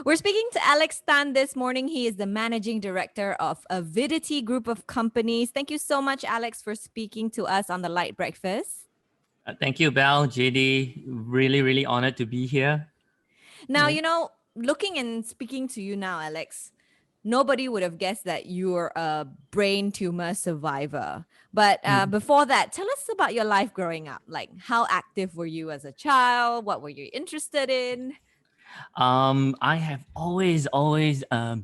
We're speaking to Alex Tan this morning. He is the managing director of Avidity Group of Companies. Thank you so much, Alex, for speaking to us on the Light Breakfast. Thank you, Bel, JD. Really, really honored to be here. Now, looking and speaking to you now, Alex, nobody would have guessed that you're a brain tumor survivor. But before that, tell us about your life growing up. Like, how active were you as a child? What were you interested in? I have always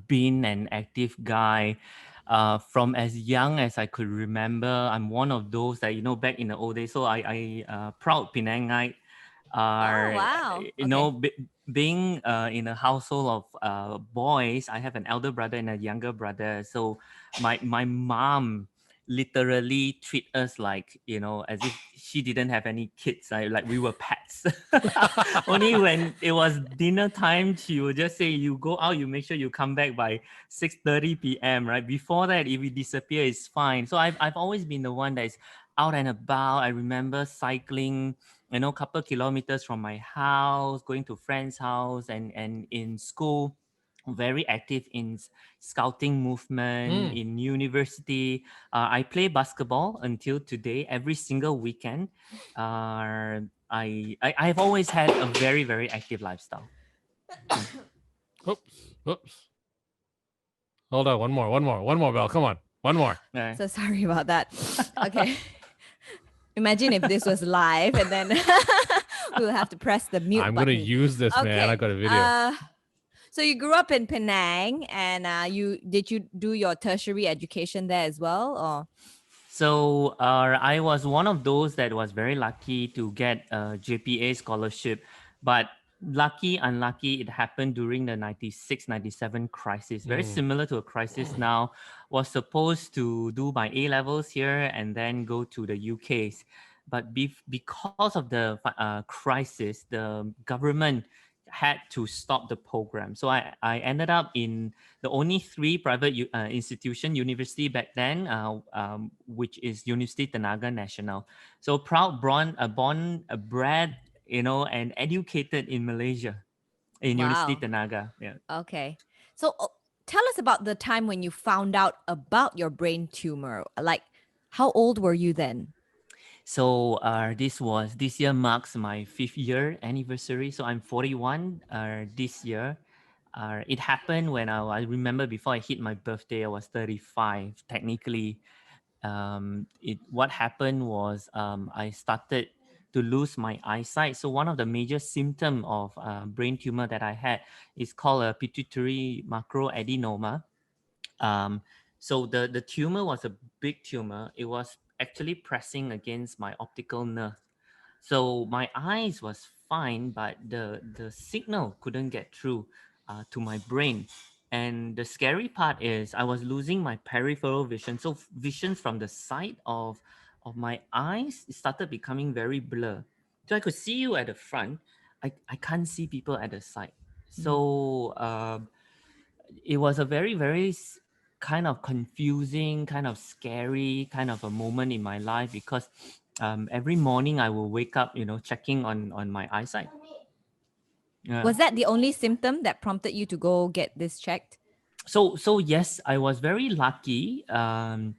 been an active guy. From as young as I could remember, I'm one of those that back in the old days. So I proud Penangite. Oh, Are wow. you Okay. know being in a household of boys. I have an elder brother and a younger brother. So my mom literally treat us like as if she didn't have any kids. Like we were pets. Only when it was dinner time, she would just say, "You go out, you make sure you come back by 6:30 p.m." Right before that, if we disappear, it's fine. So I've always been the one that is out and about. I remember cycling, couple kilometers from my house, going to friends' house, and in school, very active in scouting movement. In university, I play basketball until today, every single weekend. I've always had a very, very active lifestyle. Oops. Hold on, one more, Bell. Come on, one more. Right. So sorry about that. Okay. Imagine if this was live and then we'll have to press the mute I'm button. gonna use this, man. I Okay. got a video. So you grew up in Penang and you do your tertiary education there as well? Or So I was one of those that was very lucky to get a JPA scholarship, but unlucky, it happened during the 96, 97 crisis. Very similar to a crisis now. Was supposed to do my A levels here and then go to the UK's. But because of the crisis, the government had to stop the program. So I ended up in the only three private institution university back then, which is University Tenaga Nasional. So proud, born, bred, and educated in Malaysia, in University wow. Tenaga. Yeah. Okay. So tell us about the time when you found out about your brain tumor. Like, how old were you then? So this year marks my 5th year anniversary. So I'm 41 this year. It happened when I remember before I hit my birthday, I was 35 technically. What happened was I started to lose my eyesight. So one of the major symptom of brain tumor that I had is called a pituitary macroadenoma. Um, so the tumor was a big tumor. It was actually pressing against my optical nerve. So my eyes was fine, but the signal couldn't get through to my brain. And the scary part is I was losing my peripheral vision. So vision from the side of my eyes started becoming very blur. So I could see you at the front. I can't see people at the side. So it was a very, very kind of confusing, kind of scary kind of a moment in my life because every morning I will wake up, checking on my eyesight. Yeah. Was that the only symptom that prompted you to go get this checked? So yes, I was very lucky. And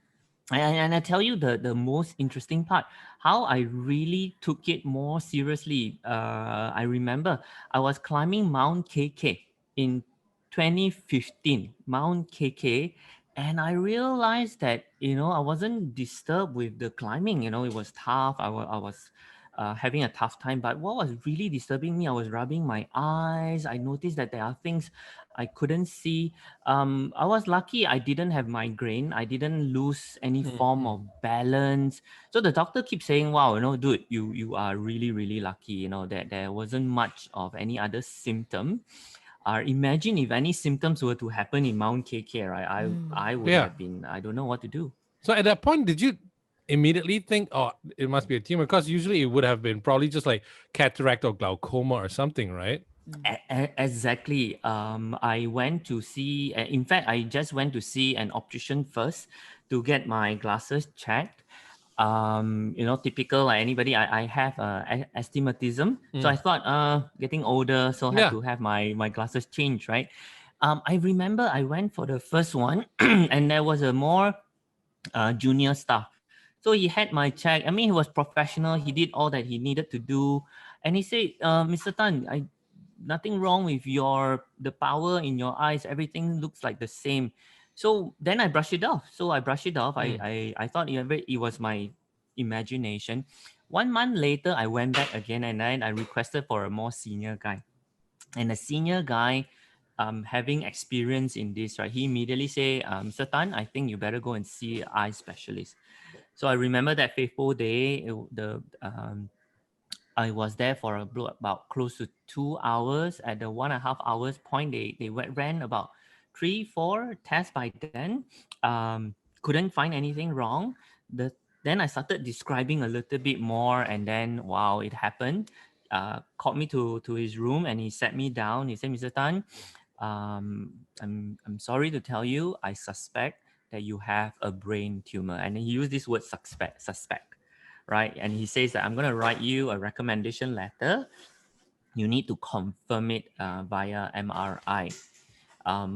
I tell you the most interesting part, how I really took it more seriously. I remember I was climbing Mount KK in 2015, Mount KK, and I realized that I wasn't disturbed with the climbing. It was tough. I was having a tough time. But what was really disturbing me, I was rubbing my eyes. I noticed that there are things I couldn't see. I was lucky I didn't have migraine. I didn't lose any form of balance. So the doctor keeps saying, wow, dude, you are really, really lucky, that there wasn't much of any other symptom. Imagine if any symptoms were to happen in Mount KK, right? I would Yeah. have been, I don't know what to do. So at that point, did you immediately think, oh, it must be a tumor? Because usually it would have been probably just like cataract or glaucoma or something, right? Exactly. I went to see, in fact, I just went to see an optician first to get my glasses checked. typical like anybody. I have astigmatism, so I thought getting older, so have to have my glasses changed, right? I remember I went for the first one and there was a more junior staff. So he had my check. I mean, he was professional. He did all that he needed to do, and he said, "Mr. Tan, nothing wrong with the power in your eyes. Everything looks like the same." So then I brushed it off. I thought it was my imagination. 1 month later, I went back again and then I requested for a more senior guy. And the senior guy, having experience in this, right, he immediately say, "Mr. Tan, I think you better go and see an eye specialist." So I remember that fateful day. I was there for about close to 2 hours. At the 1.5 hours point, they ran about 3-4 tests by then. Couldn't find anything wrong. Then I started describing a little bit more, and then wow, it happened. Called me to his room and he sat me down. He said, "Mr. Tan, I'm sorry to tell you, I suspect that you have a brain tumor." And he used this word suspect, right? And he says that I'm going to write you a recommendation letter. You need to confirm it via MRI.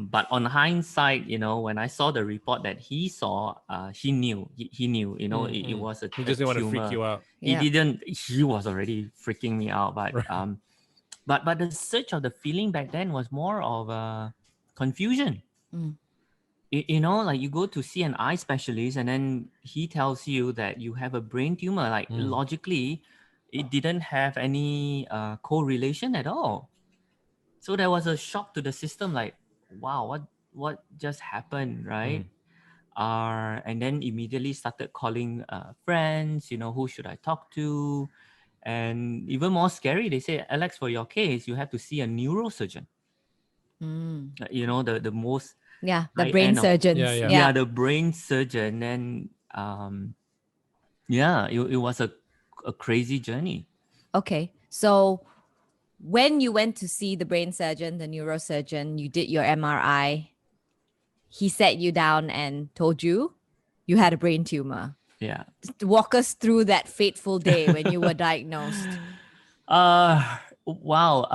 But on hindsight, when I saw the report that he saw, he knew, it was He a just didn't want to freak tumor. you out. He was already freaking me out, but Right. but the search of the feeling back then was more of confusion. Like you go to see an eye specialist and then he tells you that you have a brain tumor. Like logically, it didn't have any correlation at all. So there was a shock to the system. Like, wow, what just happened, right? And then immediately started calling friends. Who should I talk to? And even more scary, they say, "Alex, for your case, you have to see a neurosurgeon." The most The high brain end of surgeons. Yeah. the brain surgeon. And it was a crazy journey. Okay. So when you went to see the brain surgeon, the neurosurgeon, you did your MRI, he sat you down and told you you had a brain tumor. Yeah. Walk us through that fateful day when you were diagnosed. Wow.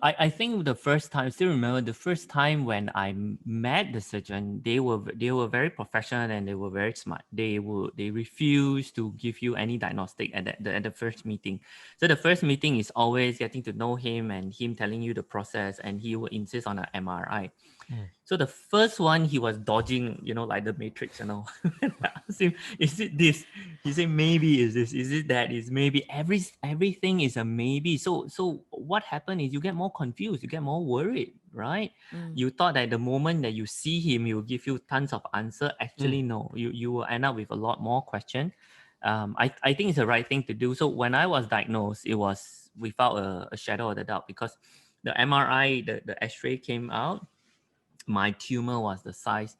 I think the first time, I still remember the first time when I met the surgeon. They were very professional and they were very smart. They refused to give you any diagnostic at the first meeting. So the first meeting is always getting to know him and him telling you the process, and he will insist on an MRI. So the first one, he was dodging, like the Matrix and all. I asked him, "Is it this?" He said, "Maybe is this. Is it that? Is maybe everything is a maybe." So what happened is you get more confused, you get more worried, right? You thought that the moment that you see him, he will give you tons of answer. Actually, no. You will end up with a lot more question. I think it's the right thing to do. So when I was diagnosed, it was without a shadow of a doubt, because the MRI, the X-ray came out. My tumor was the size,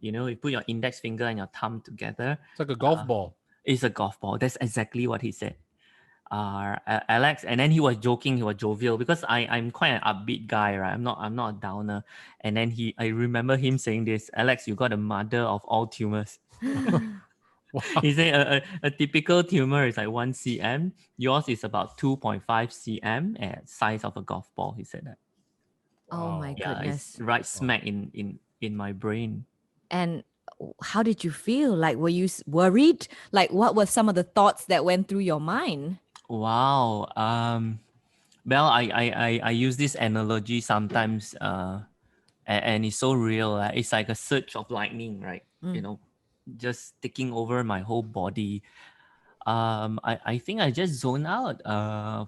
you put your index finger and your thumb together. It's like a golf ball. It's a golf ball. That's exactly what he said. Alex, and then he was joking, he was jovial, because I'm quite an upbeat guy, right? I'm not a downer. And then I remember him saying this, "Alex, you got the mother of all tumors." Wow. He said a typical tumor is like 1 cm. Yours is about 2.5 cm, size of a golf ball. He said that. Oh my Wow. Yeah, goodness. it's right smack in my brain. And how did you feel? Like, were you worried? Like, what were some of the thoughts that went through your mind? Wow. Well, I use this analogy sometimes, and it's so real. It's like a surge of lightning, right? Just taking over my whole body. I think I just zoned out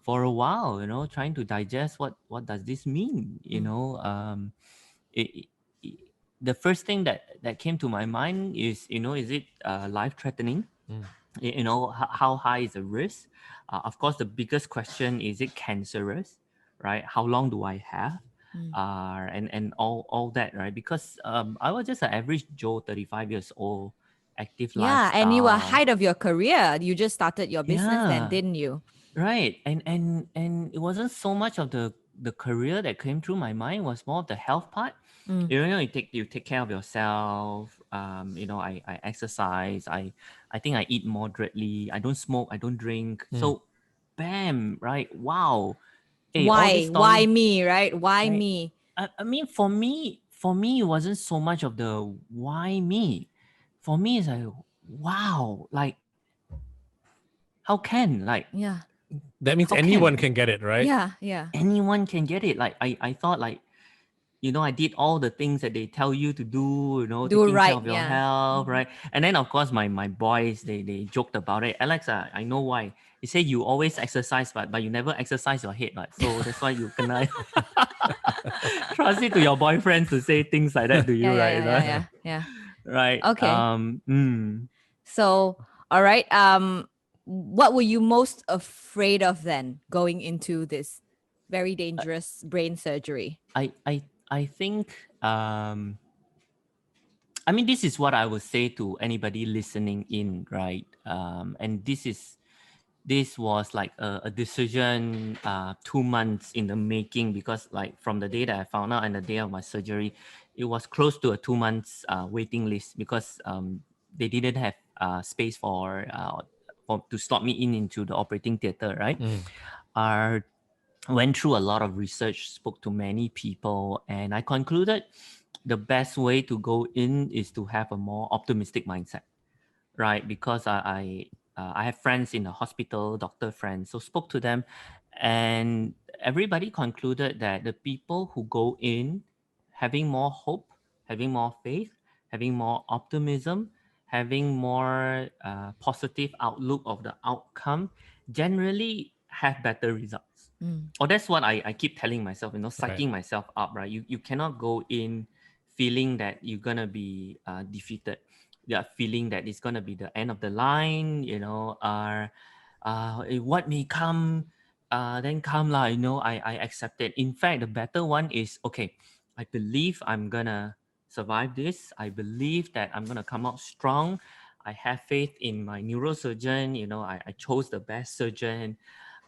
for a while, trying to digest what does this mean, it, it- the first thing that came to my mind is, is it life threatening? How high is the risk? Of course, the biggest question is it cancerous, right? How long do I have? And all that, right? Because I was just an average Joe, 35 years old, active Yeah, and you were lifestyle. height of your career. You just started your business then, Yeah, didn't you? right. And it wasn't so much of the career that came through my mind, was more of the health part. Mm. You take care of yourself. I exercise. I think I eat moderately. I don't smoke. I don't drink. So, bam, right? Wow. Hey, all this Why story, me, right? Why right? me? I mean, for me, it wasn't so much of the why me. For me, it's like, wow, like, how can, like, Yeah. That means how anyone can can get it, right? Yeah. anyone can get it? Like, I thought, like, I did all the things that they tell you to do, Do taking care right. of your Yeah. health, right? And then, of course, my boys, they joked about it. Alex, I know why. They say you always exercise, but you never exercise your head, right? So that's why you can trust it to your boyfriends to say things like that to Yeah. you, Yeah. right? Yeah. Yeah. Yeah. Yeah. Right. Okay. Mm. So, all right. What were you most afraid of then going into this very dangerous brain surgery? I think I mean, this is what I would say to anybody listening in, right? And this was like a decision 2 months in the making, because like from the day that I found out and the day of my surgery, it was close to a 2 months waiting list, because they didn't have space for to slot me into the operating theater, right? Uh, went through a lot of research, spoke to many people, and I concluded the best way to go in is to have a more optimistic mindset, right? Because I have friends in the hospital, doctor friends, so spoke to them, and everybody concluded that the people who go in having more hope, having more faith, having more optimism, having more positive outlook of the outcome, generally have better results. Mm. Or that's what I keep telling myself, Right. psyching myself up, right? You cannot go in feeling that you're gonna be defeated. Yeah, feeling that it's gonna be the end of the line, what may come, then come lah. I accept it. In fact, the better one is, okay, I believe I'm gonna survive this. I believe that I'm gonna come out strong. I have faith in my neurosurgeon. I chose the best surgeon.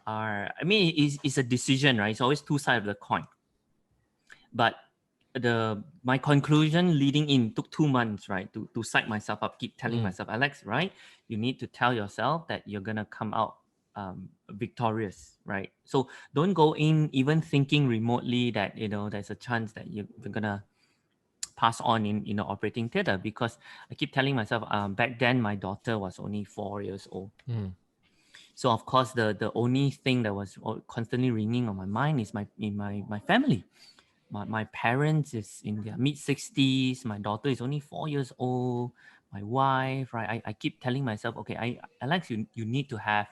I mean, it's a decision, right? It's always two sides of the coin. But my conclusion leading in took 2 months, right? To psych myself up, keep telling myself, Alex, right? You need to tell yourself that you're gonna come out victorious, right? So don't go in even thinking remotely that there's a chance that you're gonna pass on in the operating theater, because I keep telling myself, back then my daughter was only 4 years old. So of course the only thing that was constantly ringing on my mind is my family. My parents is in their mid-60s. My daughter is only 4 years old. My wife, right? I keep telling myself, okay, Alex, you need to have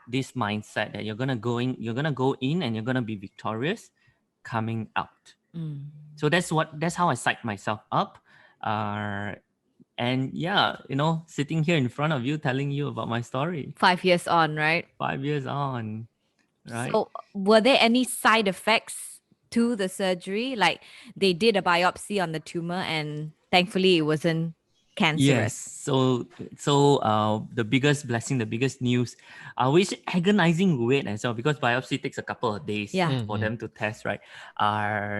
this mindset that you're gonna go in and you're gonna be victorious coming out. Mm. So that's how I psych myself up. And yeah, sitting here in front of you telling you about my story 5 years on, right? 5 years on, right? So, were there any side effects to the surgery? Like they did a biopsy on the tumor, and thankfully it wasn't Yes. cancerous. So the biggest blessing, the biggest news, which agonizing wait as well, because biopsy takes a couple of days Yeah. for them to test, right?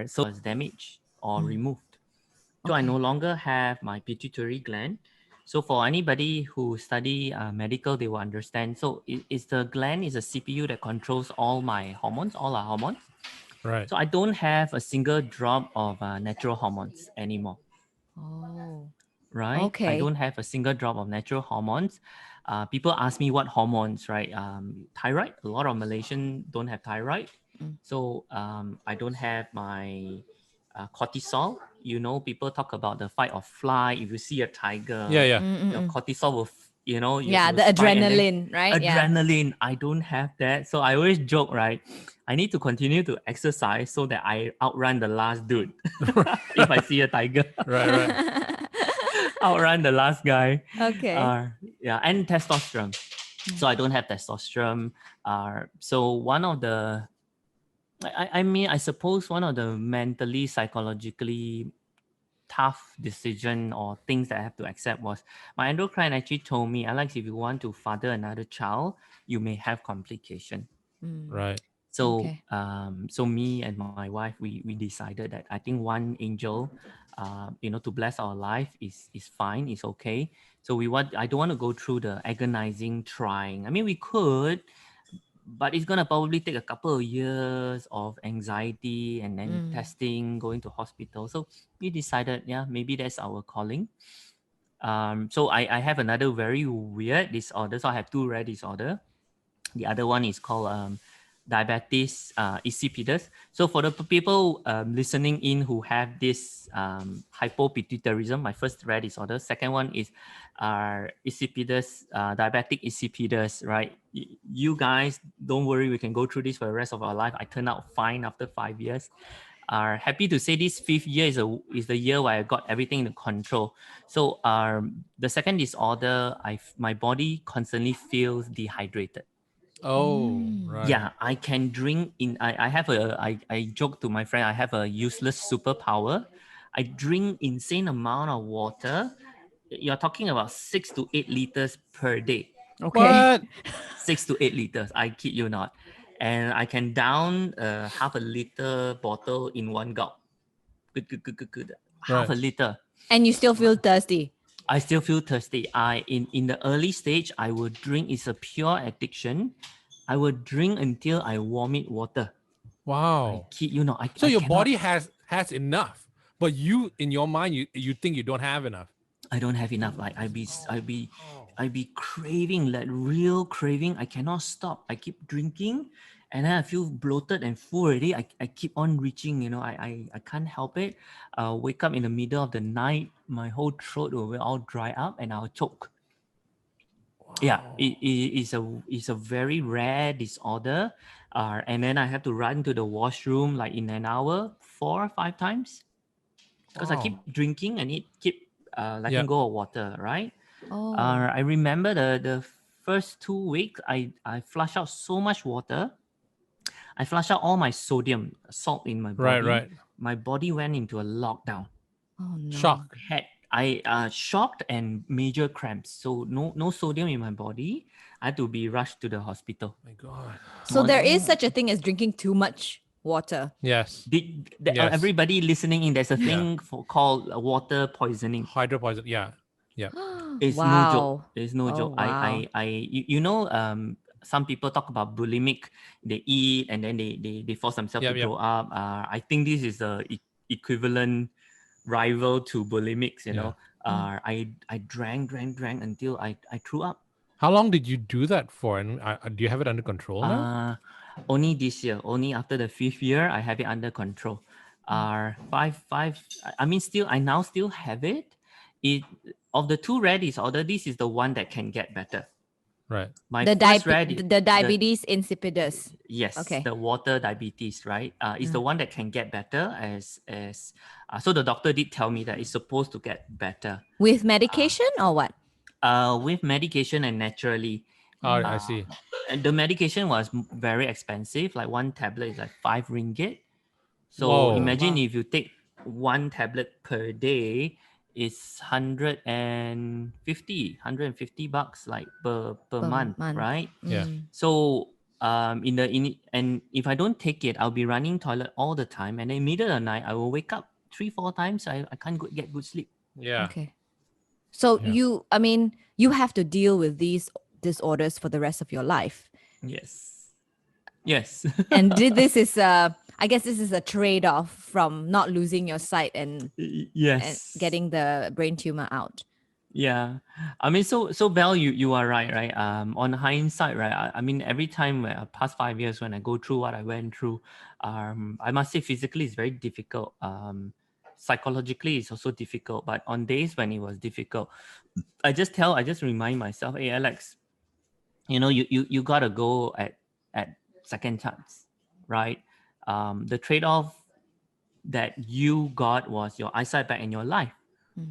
So was damaged or Mm. removed. So I Okay. no longer have my pituitary gland. So for anybody who study medical, they will understand. So it's the gland is a CPU that controls all my hormones, all our hormones. Right. So I don't have a single drop of natural hormones anymore. Oh. Right? I Okay. don't have a single drop of natural hormones. People ask me what hormones, right? Thyroid. A lot of Malaysians don't have thyroid. Mm. So I don't have my cortisol. People talk about the fight or flight. If you see a Yeah, tiger, yeah. Mm-mm-mm. cortisol will, you Yeah, will the spike, and then adrenaline, right? Yeah. adrenaline. I don't have that. So I always joke, right? I need to continue to exercise so that I outrun the last dude. If I see a tiger, Right. outrun the last guy. Okay. Yeah, and testosterone. Mm. So I don't have testosterone. So one of the, I mean, I suppose one of the mentally, psychologically tough decision or things that I have to accept was my endocrine actually told me, Alex, if you want to father another child, you may have complication. Mm. Right. So Okay. so me and my wife, we decided that I think one angel, to bless our life is fine, is okay. So I don't want to go through the agonizing trying. I mean, we could, but it's gonna probably take a couple of years of anxiety and then testing, going to hospital. So we decided, yeah, maybe that's our calling. So I have another very weird disorder. So I have two rare disorder. The other one is called diabetes insipidus. So for the people listening in who have this hypopituitarism, my first rare disorder. Second one is insipidus, diabetic insipidus, right? You guys, don't worry, we can go through this for the rest of our life. I turned out fine after 5 years. Are happy to say this fifth year is the year where I got everything in control. So the second disorder, my body constantly feels dehydrated. Oh, right. Yeah, I can drink I have I joke to my friend, I have a useless superpower. I drink insane amount of water. You're talking about 6 to 8 liters per day. Okay. What? 6 to 8 liters, I kid you not. And I can down half a liter bottle in one gulp. Good. Half Right. a liter. And you still feel thirsty. I still feel thirsty. In the early stage, I would drink. It's a pure addiction. I would drink until I vomit water. I Wow. kid you not. So I your cannot, body has enough, but you in your mind you think you don't have enough. I don't have enough. Like I be craving, like real craving. I cannot stop. I keep drinking, and then I feel bloated and full already. I keep on reaching. I can't help it. Wake up in the middle of the night, my whole throat will all dry up, and I'll choke. Yeah, it's a very rare disorder, and then I have to run to the washroom like in an hour 4 or 5 times because I keep Wow. drinking and keep letting Yeah. go of water, right? Oh. I remember the first 2 weeks, I flush out so much water. I flush out all my sodium, salt in my Right. body. Right. My body went into a lockdown. Oh no. Shock. I shocked and major cramps. So no sodium in my body. I had to be rushed to the hospital. My God. So there is such a thing as drinking too much water. Yes. Yes. Everybody listening in, there's a Yeah. thing called water poisoning. Hydropoison. Yeah. Yeah. It's no joke. Wow. It's no Oh, joke. wow. Some people talk about bulimic. They eat and then they force themselves Yeah. to Yeah. throw up. I think this is the equivalent rival to bulimics. I drank until I threw up. How long did you do that for? And do you have it under control now? Only this year, only after the fifth year, I have it under control. Five. I mean, I now still have it. It of the two rare disorder, this is the one that can get better. Right. My The, first the diabetes insipidus. yes, Okay. the water diabetes, right? Is the one that can get better so the doctor did tell me that it's supposed to get better With medication or what? with medication and naturally. Oh, I see. And the medication was very expensive. Like one tablet is like 5 ringgit. So Whoa. imagine Wow. if you take one tablet per day, it's 150 bucks like per month, right? Yeah. So and if I don't take it, I'll be running toilet all the time, and then middle of the night I will wake up 3-4 times. I can't get good sleep. Yeah. Okay. So Yeah. you have to deal with these disorders for the rest of your life. Yes. And this is I guess this is a trade-off from not losing your sight and Yes. getting the brain tumor out. Yeah, I mean, so Belle, you are right. On hindsight, right? I mean, every time past 5 years when I go through what I went through, I must say physically it's very difficult. Psychologically it's also difficult. But on days when it was difficult, I just remind myself, hey Alex, you gotta go at second chance, right? The trade-off that you got was your eyesight back in your life,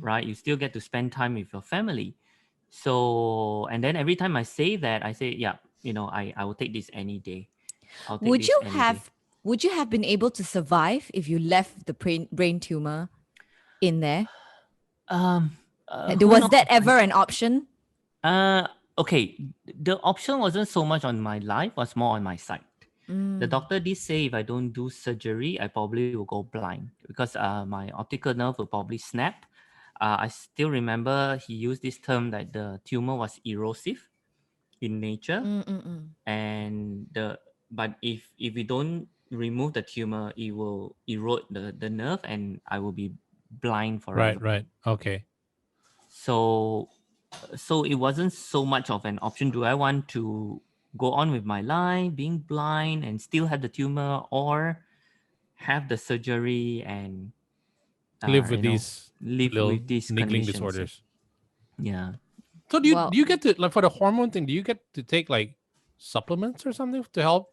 right? You still get to spend time with your family. So, and then every time I say that, I say, yeah, I will take this any day. I'll take Would this you any have day. would you have been able to survive if you left the brain tumor in there? Who Was knows? that ever an option? Okay, the option wasn't so much on my life, was more on my side. The doctor did say if I don't do surgery, I probably will go blind because my optical nerve will probably snap. I still remember he used this term that the tumor was erosive in nature, and but if we don't remove the tumor, it will erode the nerve, and I will be blind forever. Right. Okay. So it wasn't so much of an option. Do I want to go on with my life being blind and still have the tumor, or have the surgery and Live with these live little with these niggling conditions? disorders. Yeah. So Well, do you get to, like, for the hormone thing, do you get to take like supplements or something to help?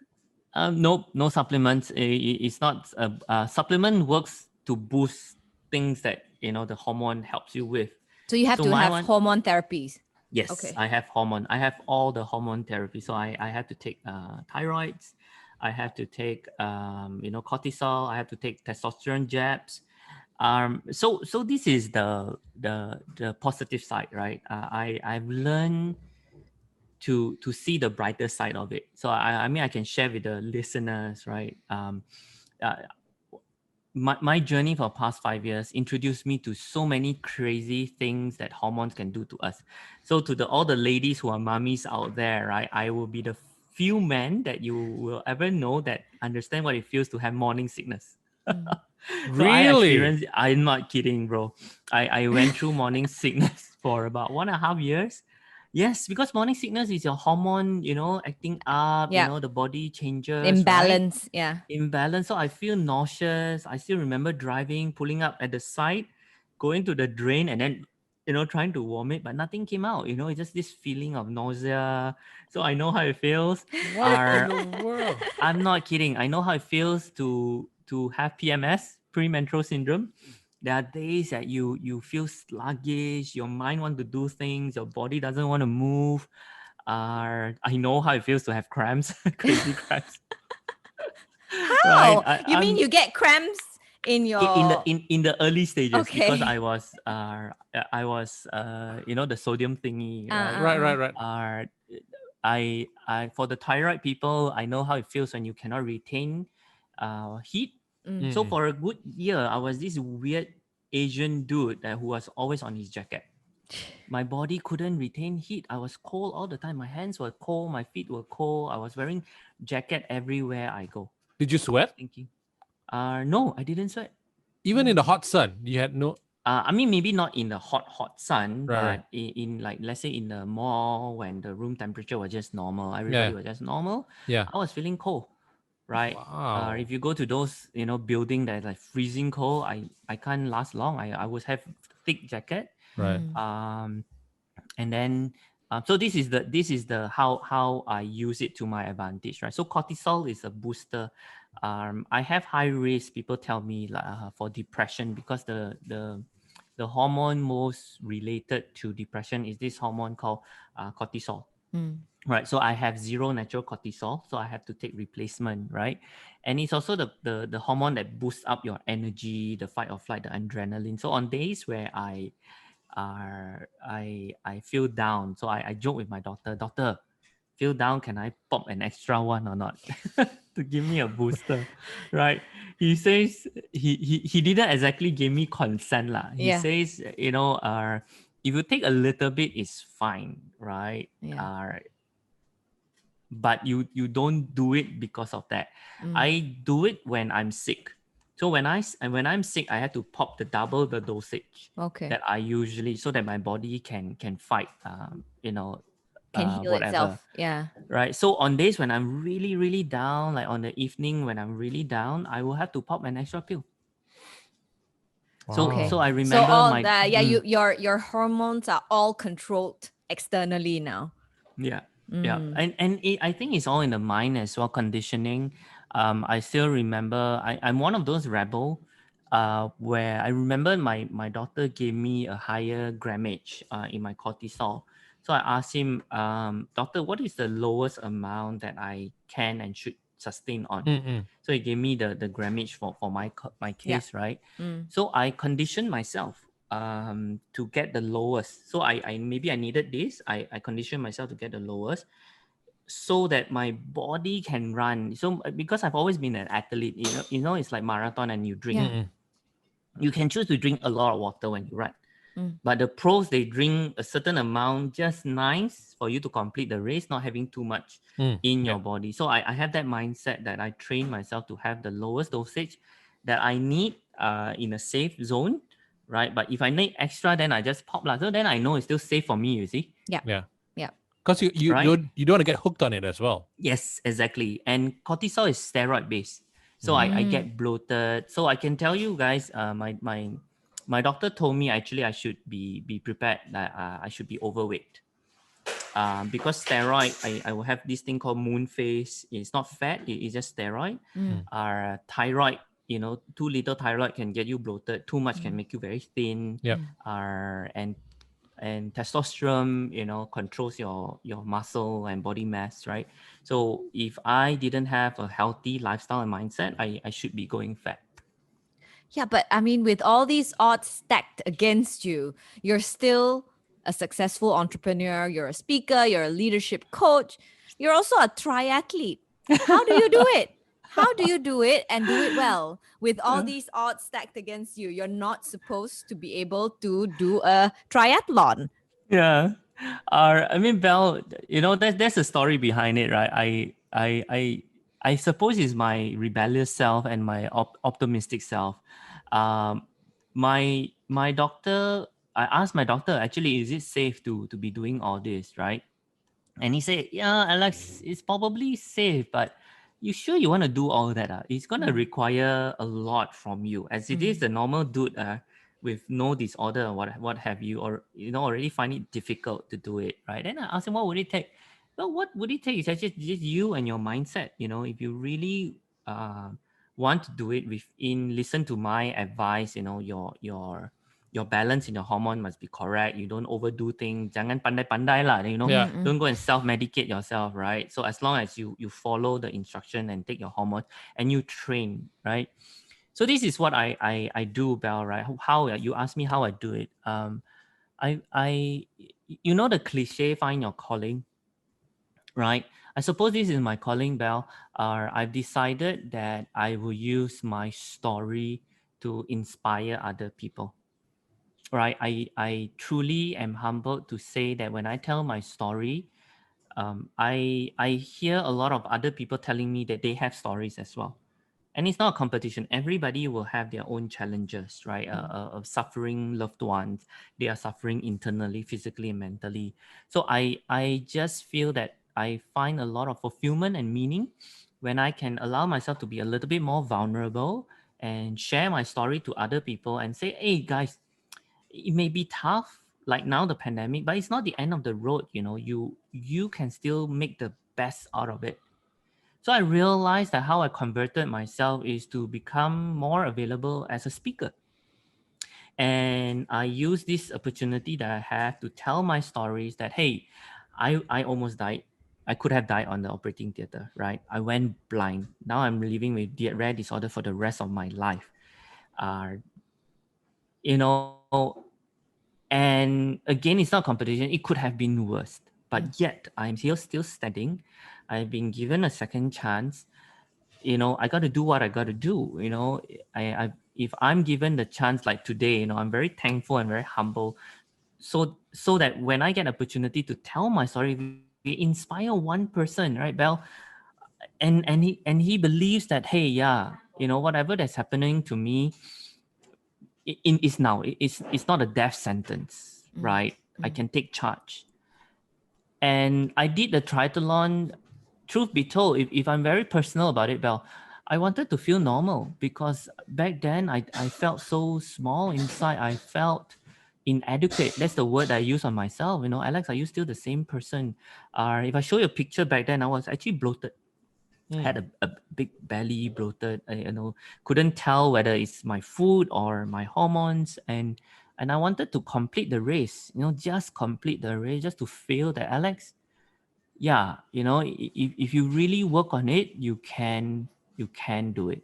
Nope, no supplements. It's not a supplement works to boost things that the hormone helps you with. so you have So to my have one, hormone therapies. yes, Okay. I have hormone. I have all the hormone therapy. So I have to take thyroids. I have to take cortisol. I have to take testosterone jabs. So this is the positive side, right? I've learned to see the brighter side of it. So I mean I can share with the listeners, right? Uh, my journey for the past 5 years introduced me to so many crazy things that hormones can do to us. So to all the ladies who are mummies out there, right? I will be the few men that you will ever know that understand what it feels to have morning sickness. So I Really? experienced, I'm not kidding, bro. I went through morning sickness for about 1.5 years. Yes, because morning sickness is your hormone, acting up, Yeah. the body changes, right? Imbalance. Yeah. Imbalance. So I feel nauseous. I still remember driving, pulling up at the side, going to the drain, and then trying to vomit, but nothing came out. It's just this feeling of nausea. So I know how it feels. What in the world? I'm not kidding. I know how it feels to have PMS, premenstrual syndrome. There are days that you feel sluggish, your mind want to do things, your body doesn't want to move. I know how it feels to have cramps, crazy cramps. Right. How? You mean you get cramps in In the your in the early stages, because okay. I was the sodium thingy, right? Right. I for the thyroid people, I know how it feels when you cannot retain heat. So Mm-mm. for a good year, I was this weird Asian dude who was always on his jacket. My body couldn't retain heat. I was cold all the time. My hands were cold, my feet were cold. I was wearing jacket everywhere I go. Did you sweat? Thinking, no, I didn't sweat. Even in the hot sun, you had no. I mean, maybe not in the hot sun, Right. but in like, let's say in the mall when the room temperature was just normal, everybody Yeah. was just normal. Yeah. I was feeling cold, right? Wow. If you go to those, building that's like freezing cold, I can't last long. I would have thick jacket. Right. Um, and then so this is the how I use it to my advantage, right? So cortisol is a booster. I have high risk, people tell me, for depression, because the hormone most related to depression is this hormone called cortisol. Right, so I have zero natural cortisol, so I have to take replacement, right? And it's also the hormone that boosts up your energy, the fight or flight, the adrenaline. So on days where I feel down, so I joke with my doctor, feel down, can I pop an extra one or not? To give me a booster, right? He says he didn't exactly give me consent lah. He Yeah. says, if you take a little bit, it's fine, right? Yeah. But you don't do it because of that. I do it when I'm sick. So when I'm sick, I have to pop double the dosage Okay. that I usually, so that my body can fight, Can heal whatever. itself. Yeah. Right. So on days when I'm really, really down, like on the evening when I'm really down, I will have to pop an extra pill. So Okay. so I So remember all my that, yeah, your hormones are all controlled externally now. yeah. And I think it's all in the mind as well, conditioning. I still remember I'm one of those rebel where I remember my doctor gave me a higher grammage in my cortisol. So I asked him, doctor, what is the lowest amount that I can and should sustain on? Mm-mm. So he gave me the grammage for my Yeah. case, right? So I conditioned myself to get the lowest. So I maybe I needed this. I conditioned myself to get the lowest. so that my body can run. So because I've always been an athlete, it's like marathon and you drink. Yeah. Mm-mm. You can choose to drink a lot of water when you run. Mm. But the pros, they drink a certain amount, just nice for you to complete the race, not having too much in Yeah. your body. So I have that mindset that I train myself to have the lowest dosage that I need in a safe zone, right? But if I need extra, then I just pop lah. So then I know it's still safe for me, you see, Yeah. Yeah. Yeah. Because right? you don't want to get hooked on it as well. Yes, exactly. And cortisol is steroid based. So Mm. I Mm. get bloated. So I can tell you guys, my doctor told me actually I should be prepared that I should be overweight. Because steroid, I will have this thing called moon face. It's not fat, it's just steroid. Mm. Thyroid, too little thyroid can get you bloated. Too much can Mm. make you very thin. Yep. And testosterone, controls your muscle and body mass, right? So if I didn't have a healthy lifestyle and mindset, I should be going fat. Yeah, but I mean, with all these odds stacked against you, you're still a successful entrepreneur, you're a speaker, you're a leadership coach, you're also a triathlete. How do you do it? How do you do it and do it well with all these odds stacked against you? You're not supposed to be able to do a triathlon. Yeah. I mean, Belle, there's a story behind it, right? I suppose it's my rebellious self and my optimistic self. Um, my doctor, I asked my doctor, actually, is it safe to be doing all this, right? And he said, yeah, Alex, it's probably safe, but you sure you want to do all that? It's going to Mm. require a lot from you, as it is Mm. the normal dude with no disorder or what have you, or already find it difficult to do it, right? Then I asked him, what would it take? Well, what would it take is actually just you and your mindset. If you really want to do it within, listen to my advice, your balance in your hormone must be correct. You don't overdo things. Jangan pandai-pandai lah. Yeah. Mm. Don't go and self-medicate yourself, right? So as long as you follow the instruction and take your hormones and you train, right? So this is what I do, Belle, right? How you ask me how I do it. I the cliche, find your calling, right? I suppose this is my calling, Belle. I've decided that I will use my story to inspire other people. Right, I truly am humbled to say that when I tell my story, I hear a lot of other people telling me that they have stories as well. And it's not a competition. Everybody will have their own challenges, right? Of suffering loved ones. They are suffering internally, physically, and mentally. So I just feel that I find a lot of fulfillment and meaning when I can allow myself to be a little bit more vulnerable and share my story to other people and say, hey guys, it may be tough like now the pandemic, but it's not the end of the road. You can still make the best out of it. So I realized that how I converted myself is to become more available as a speaker. And I use this opportunity that I have to tell my stories that, hey, I almost died. I could have died on the operating theater, right? I went blind. Now I'm living with rare disorder for the rest of my life. Uh, you know, And again, it's not competition. It could have been worse. But yet, I'm still standing. I've been given a second chance. I got to do what I got to do. If I'm given the chance like today, I'm very thankful and very humble. So that when I get opportunity to tell my story, we inspire one person, right, Belle? And he believes that, hey, yeah, whatever that's happening to me, is now it's not a death sentence, right? I can take charge. And I did the triathlon. Truth be told, if I'm very personal about it, Belle, I wanted to feel normal because back then I felt so small inside. I felt inadequate. That's the word I use on myself. Alex, are you still the same person? If I show you a picture back then, I was actually bloated. Had a big belly, bloated. Couldn't tell whether it's my food or my hormones, and I wanted to complete the race. Just complete the race, just to feel that, Alex. Yeah, if you really work on it, you can do it.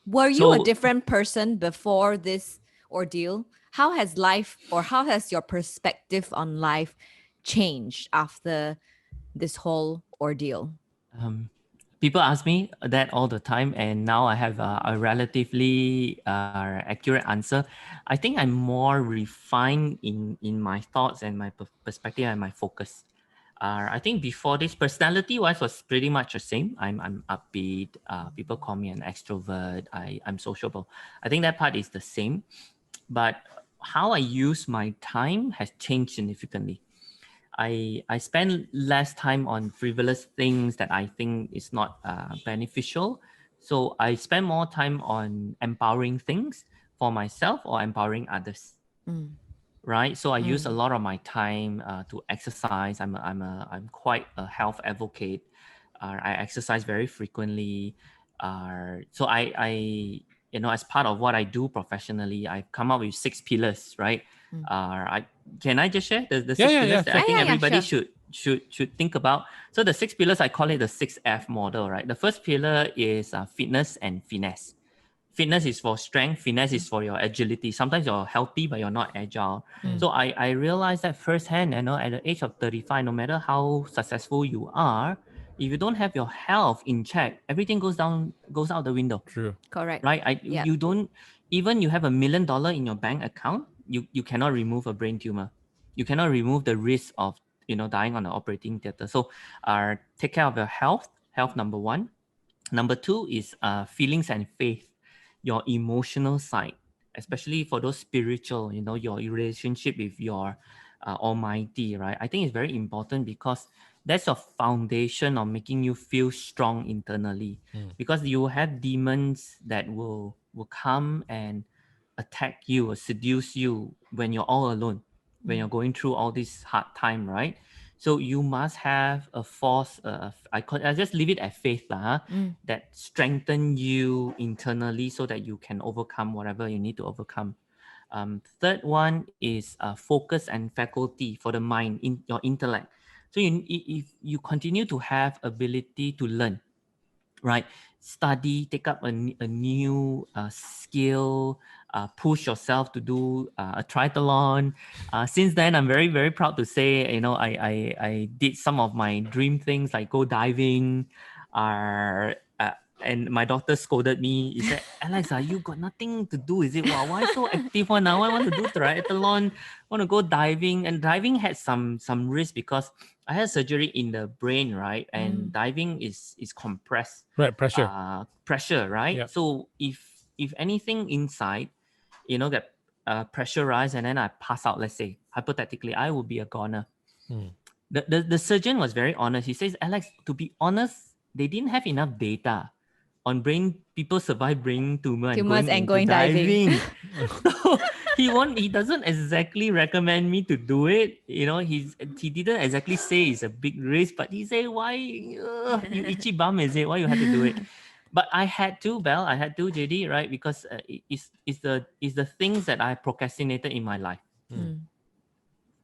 Were you a So different person before this ordeal? How has life or how has your perspective on life changed after this whole ordeal? Um, People ask me that all the time, and now I have a relatively accurate answer. I think I'm more refined in my thoughts and my perspective and my focus. I think before this, personality wise was pretty much the same. I'm upbeat. People call me an extrovert. I'm sociable. I think that part is the same, but how I use my time has changed significantly. I spend less time on frivolous things that I think is not beneficial. So I spend more time on empowering things for myself or empowering others. Mm. Right. So I use a Mm. lot of my time to exercise. I'm quite a health advocate. I exercise very frequently. So as part of what I do professionally, I've come up with 6 pillars, right? Mm. Can I just share the Yeah, six yeah, pillars yeah. that I Sure. think Yeah, everybody sure. should think about? So the 6 pillars, I call it the 6F model, right? The first pillar is fitness and finesse. Fitness is for strength, finesse is for your agility. Sometimes you're healthy but you're not agile. Mm. So I realized that firsthand, at the age of 35, no matter how successful you are, if you don't have your health in check, everything goes out the window. True. Correct. Right? Yep. You don't, even you have $1 million in your bank account, you cannot remove a brain tumor. You cannot remove the risk of dying on the operating theater. So take care of your health number one. Number two is feelings and faith, your emotional side, especially for those spiritual, your relationship with your Almighty, right? I think it's very important because that's a foundation of making you feel strong internally. Mm. Because you have demons that will come and attack you or seduce you when you're all alone, when you're going through all this hard time, right? So you must have a force. I just leave it at faith, lah, huh? Mm. That strengthen you internally so that you can overcome whatever you need to overcome. Third one is focus and faculty for the mind, in your intellect. So if you continue to have ability to learn, right? Study, take up a new skill, push yourself to do a triathlon. Since then, I'm very, very proud to say, I did some of my dream things like go diving. And my doctor scolded me. He said, Alex, you got nothing to do, is it? Wow, why so active one now? I want to do triathlon, want to go diving. And diving had some risk because I had surgery in the brain, right? And diving is compressed Right. Pressure. pressure, right? Yeah. So if anything inside, get pressurized and then I pass out, let's say, hypothetically, I would be a goner. Mm. The surgeon was very honest. He says, Alex, to be honest, they didn't have enough data on people survive brain tumor and Tumors going and into going diving. so he doesn't exactly recommend me to do it. He didn't exactly say it's a big risk, but he said, why you itchy bum, is it? Why you had to do it? But I had to, Bel. I had to, JD, right? Because it's the things that I procrastinated in my life. Mm.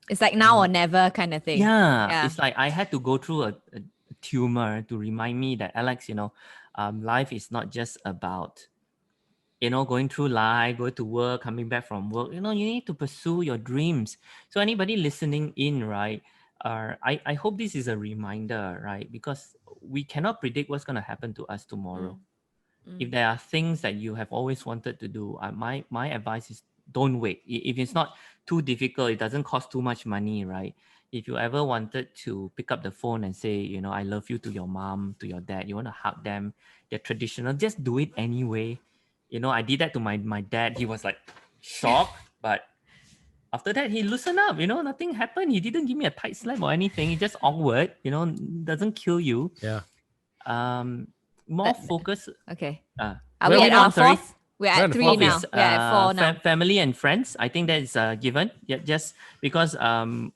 It's like now or never kind of thing. Yeah, Yeah. it's like I had to go through a tumor to remind me that, Alex, life is not just about going through life, go to work, coming back from work. You need to pursue your dreams. So anybody listening in, right? I hope this is a reminder, right? Because we cannot predict what's going to happen to us tomorrow. If there are things that you have always wanted to do, my advice is don't wait. If it's not too difficult, it doesn't cost too much money, right? If you ever wanted to pick up the phone and say, I love you to your mom, to your dad, you want to hug them, they're traditional, just do it anyway. I did that to my dad. He was like shocked, but after that he loosened up. Nothing happened. He didn't give me a tight slap or anything. It's just awkward. Doesn't kill you. Yeah. More focus. Okay. Are Where we are at we our now? Sorry. fourth? We're We're at on the three fourth, now. yeah. We're at four now. Family and friends. I think that is given. Yeah, just because on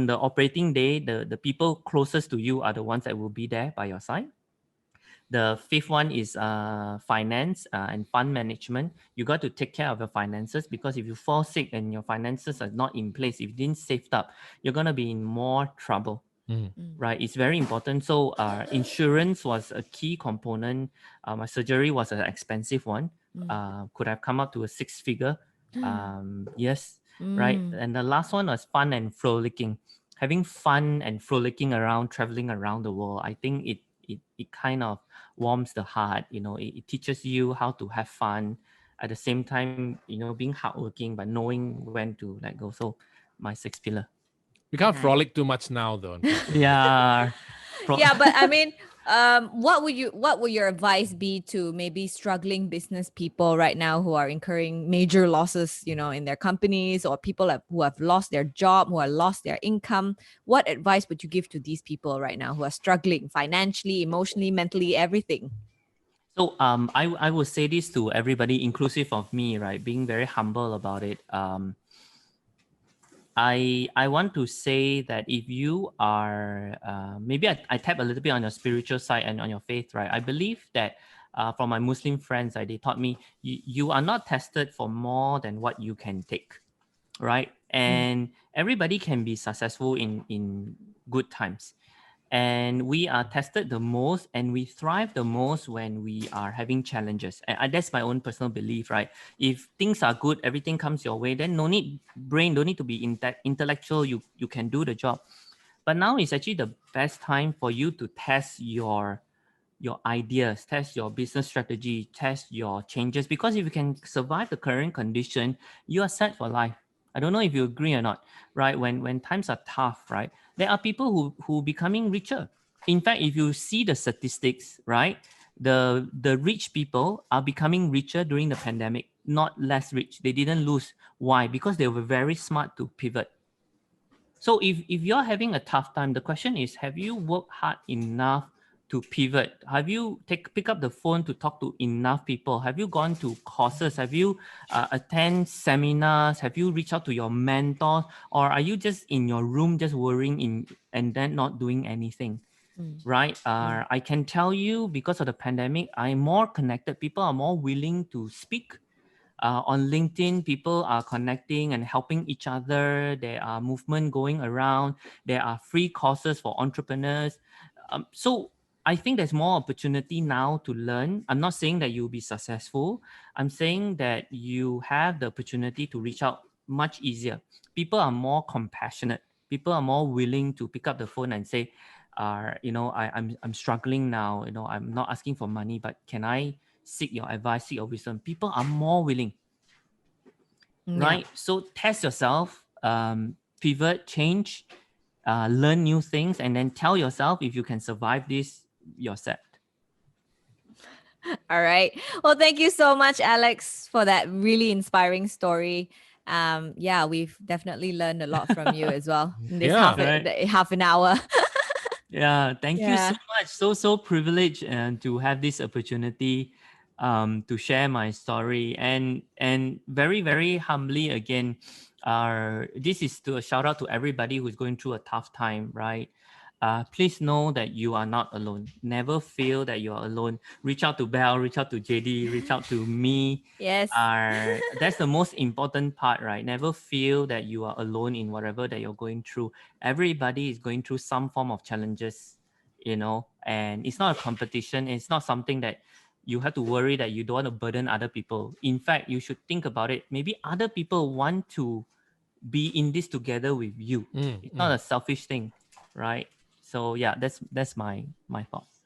the operating day, the people closest to you are the ones that will be there by your side. The fifth one is finance and fund management. You got to take care of your finances, because if you fall sick and your finances are not in place, if you didn't save up, you're gonna be in more trouble. Mm. Right, it's very important. So insurance was a key component. My surgery was an expensive one. Could have come up to a 6-figure. Yes, right. And the last one was fun and frolicking. having fun and frolicking around, traveling around the world, I think it kind of warms the heart. It teaches you how to have fun at the same time, being hardworking, but knowing when to let go. So my sixth pillar. We can't Nice. frolic too much now, though, unfortunately. Yeah. Yeah, but I mean, what would your advice be to maybe struggling business people right now who are incurring major losses, in their companies, or people who have lost their job, who have lost their income? What advice would you give to these people right now who are struggling financially, emotionally, mentally, everything? So I will say this to everybody, inclusive of me, right? Being very humble about it. I want to say that if you are maybe I tap a little bit on your spiritual side and on your faith, right? I believe that from my Muslim friends, they taught me you are not tested for more than what you can take, right? And everybody can be successful in good times. And we are tested the most and we thrive the most when we are having challenges. And that's my own personal belief, right? If things are good, everything comes your way, then don't need to be intellectual. You can do the job. But now is actually the best time for you to test your ideas, test your business strategy, test your changes. Because if you can survive the current condition, you are set for life. I don't know if you agree or not, right? When times are tough, right? There are people who becoming richer. In fact, if you see the statistics, right, the rich people are becoming richer during the pandemic, not less rich. They didn't lose. Why? Because they were very smart to pivot. So if you're having a tough time, the question is, have you worked hard enough to pivot? Have you pick up the phone to talk to enough people? Have you gone to courses? Have you attend seminars? Have you reached out to your mentors? Or are you just in your room just worrying and then not doing anything? Right? I can tell you, because of the pandemic, I'm more connected. People are more willing to speak. On LinkedIn, people are connecting and helping each other. There are movement going around. There are free courses for entrepreneurs. So I think there's more opportunity now to learn. I'm not saying that you'll be successful. I'm saying that you have the opportunity to reach out much easier. People are more compassionate. People are more willing to pick up the phone and say, I'm struggling now. I'm not asking for money, but can I seek your advice, seek your wisdom? People are more willing, right? So test yourself, pivot, change, learn new things, and then tell yourself, if you can survive this, you're set. All right. Well, thank you so much, Alex, for that really inspiring story. Yeah, we've definitely learned a lot from you as well in this Yeah. half an hour. Yeah, thank you so Yeah. much. So privileged to have this opportunity to share my story, and very, very humbly again, this is to a shout out to everybody who's going through a tough time, right? Please know that you are not alone. Never feel that you are alone. Reach out to Bel, reach out to JD, reach out to me. Yes. That's the most important part, right? Never feel that you are alone in whatever that you're going through. Everybody is going through some form of challenges, and it's not a competition. It's not something that you have to worry that you don't want to burden other people. In fact, you should think about it. Maybe other people want to be in this together with you. It's not a selfish thing, right? So yeah, that's my thoughts.